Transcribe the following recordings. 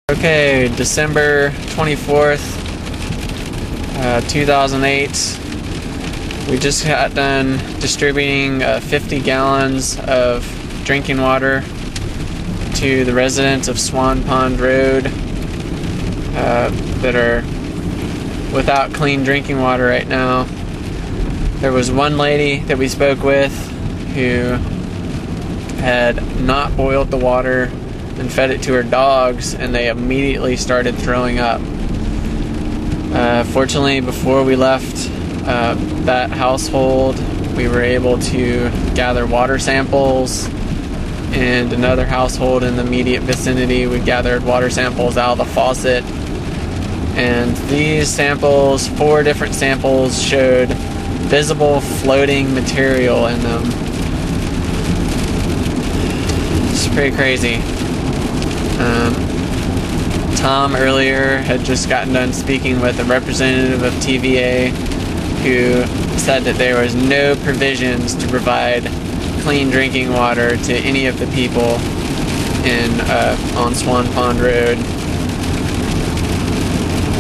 Okay, December 24th, 2008. We just got done distributing 50 gallons of drinking water to the residents of Swan Pond Road that are without clean drinking water right now. There was one lady that we spoke with who had not boiled the water and fed it to her dogs, and they immediately started throwing up. Fortunately, before we left that household, we were able to gather water samples, and another household in the immediate vicinity, we gathered water samples out of the faucet. And these samples, 4 different samples, showed visible floating material in them. It's pretty crazy. Tom earlier had just gotten done speaking with a representative of TVA who said that there was no provisions to provide clean drinking water to any of the people on Swan Pond Road.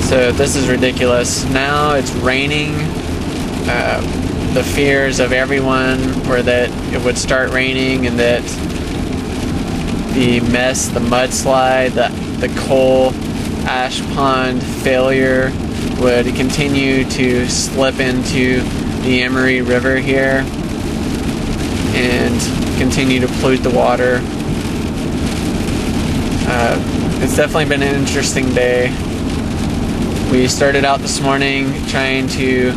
So this is ridiculous. Now it's raining. The fears of everyone were that it would start raining and that the mess, the mudslide, the coal ash pond failure would continue to slip into the Emery River here and continue to pollute the water. It's definitely been an interesting day. We started out this morning trying to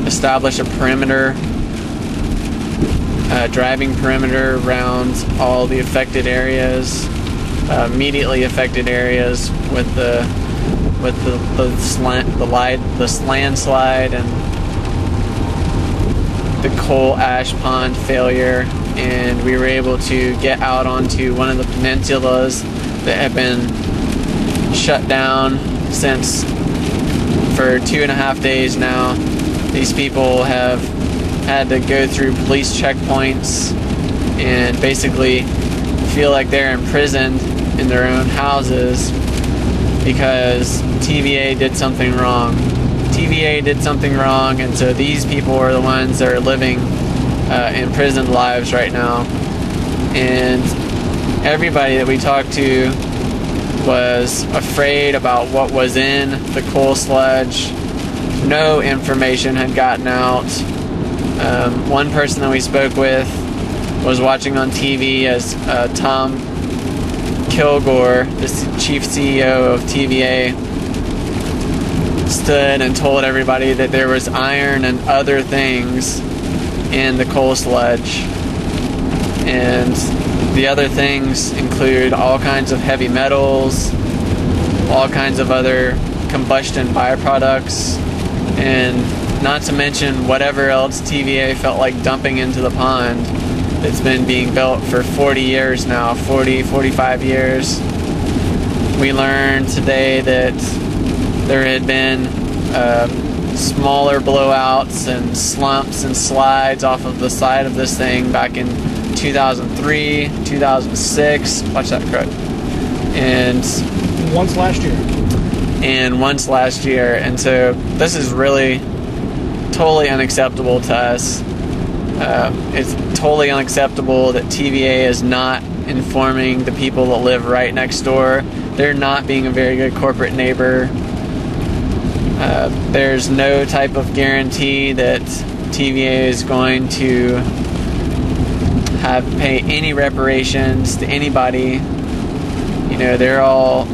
establish a perimeter, driving perimeter around all the affected areas, immediately affected areas with the landslide and the coal ash pond failure, and we were able to get out onto one of the peninsulas that have been shut down for 2.5 days now. These people have had to go through police checkpoints and basically feel like they're imprisoned in their own houses because TVA did something wrong. TVA did something wrong, and so these people are the ones that are living imprisoned lives right now. And everybody that we talked to was afraid about what was in the coal sludge. No information had gotten out. One person that we spoke with was watching on TV as Tom Kilgore, the chief CEO of TVA, stood and told everybody that there was iron and other things in the coal sludge. And the other things include all kinds of heavy metals, all kinds of other combustion byproducts, and not to mention whatever else TVA felt like dumping into the pond. It's been being built for 40 years now, 45 years. We learned today that there had been smaller blowouts and slumps and slides off of the side of this thing back in 2003, 2006, watch that crud, and once last year. And so this is really totally unacceptable to us. It's totally unacceptable that TVA is not informing the people that live right next door. They're not being a very good corporate neighbor. There's no type of guarantee that TVA is going to pay any reparations to anybody. You know, they're all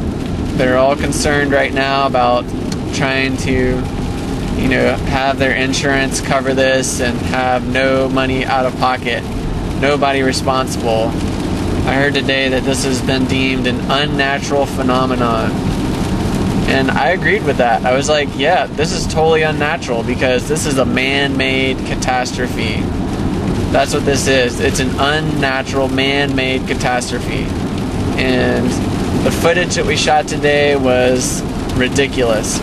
concerned right now about trying to, have their insurance cover this and have no money out of pocket. Nobody responsible. I heard today that this has been deemed an unnatural phenomenon. And I agreed with that. I was like, yeah, this is totally unnatural because this is a man-made catastrophe. That's what this is. It's an unnatural, man-made catastrophe. And the footage that we shot today was ridiculous.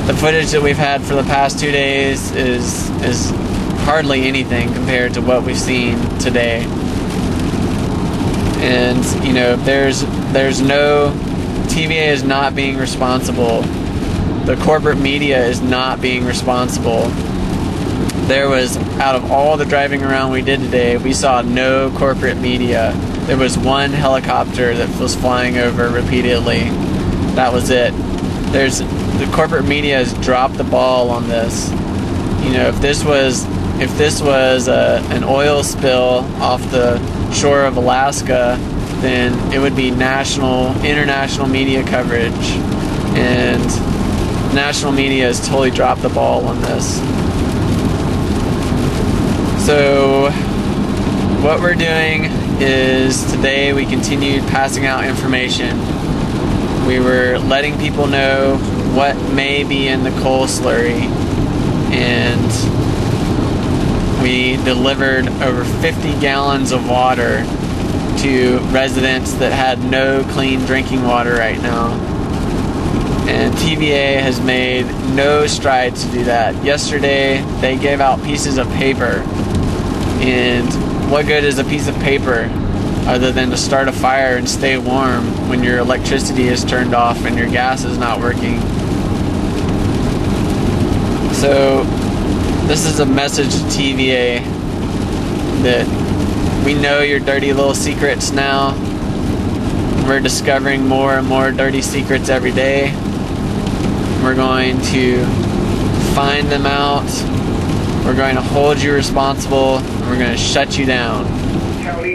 The footage that we've had for the past 2 days is hardly anything compared to what we've seen today. And you know, there's no, TVA is not being responsible. The corporate media is not being responsible. There was, out of all the driving around we did today, we saw no corporate media. There was one helicopter that was flying over repeatedly. That was it. The corporate media has dropped the ball on this. You know, if this was an oil spill off the shore of Alaska, then it would be international media coverage, and national media has totally dropped the ball on this. So what we're doing is, today we continued passing out information. We were letting people know what may be in the coal slurry, and we delivered over 50 gallons of water to residents that had no clean drinking water right now. And TVA has made no strides to do that. Yesterday, they gave out pieces of paper. And what good is a piece of paper other than to start a fire and stay warm when your electricity is turned off and your gas is not working? So this is a message to TVA that we know your dirty little secrets now. We're discovering more and more dirty secrets every day. We're going to find them out. We're going to hold you responsible. And we're going to shut you down. County